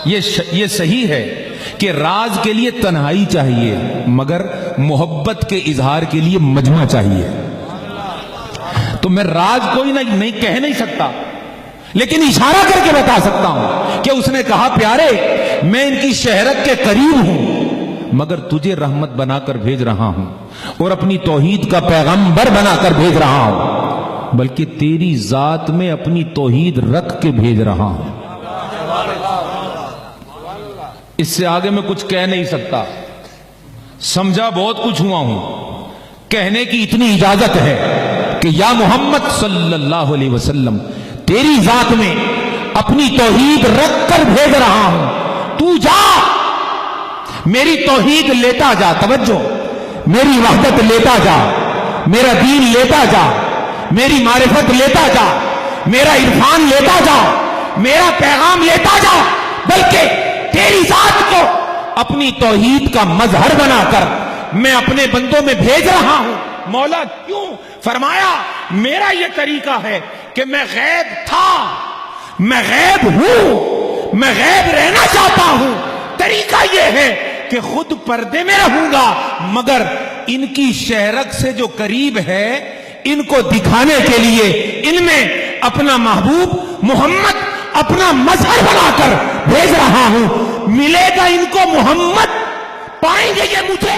یہ صحیح ہے کہ راز کے لیے تنہائی چاہیے، مگر محبت کے اظہار کے لیے مجمع چاہیے۔ تو میں راز کوئی نہیں کہہ نہیں سکتا، لیکن اشارہ کر کے بتا سکتا ہوں کہ اس نے کہا پیارے میں ان کی شہرت کے قریب ہوں، مگر تجھے رحمت بنا کر بھیج رہا ہوں اور اپنی توحید کا پیغمبر بنا کر بھیج رہا ہوں، بلکہ تیری ذات میں اپنی توحید رکھ کے بھیج رہا ہوں۔ اس سے آگے میں کچھ کہہ نہیں سکتا، سمجھا بہت کچھ ہوا ہوں، کہنے کی اتنی اجازت ہے کہ یا محمد صلی اللہ علیہ وسلم تیری ذات میں اپنی توحید رکھ کر بھیج رہا ہوں، تو جا میری توحید لیتا جا، توجہ، میری وحدت لیتا جا، میرا دین لیتا جا، میری معرفت لیتا جا، میرا عرفان لیتا جا، میرا پیغام لیتا جا، بلکہ تیری ذات کو اپنی توحید کا مظہر بنا کر میں اپنے بندوں میں بھیج رہا ہوں۔ مولا کیوں؟ فرمایا میرا یہ طریقہ ہے کہ میں غیب تھا، میں غیب ہوں، میں غیب رہنا چاہتا ہوں، طریقہ یہ ہے کہ خود پردے میں رہوں گا، مگر ان کی شہرت سے جو قریب ہے ان کو دکھانے کے لیے ان میں اپنا محبوب محمد اپنا مظہر بنا کر بھیج رہا ہوں۔ ملے گا ان کو محمد، پائیں گے یہ مجھے۔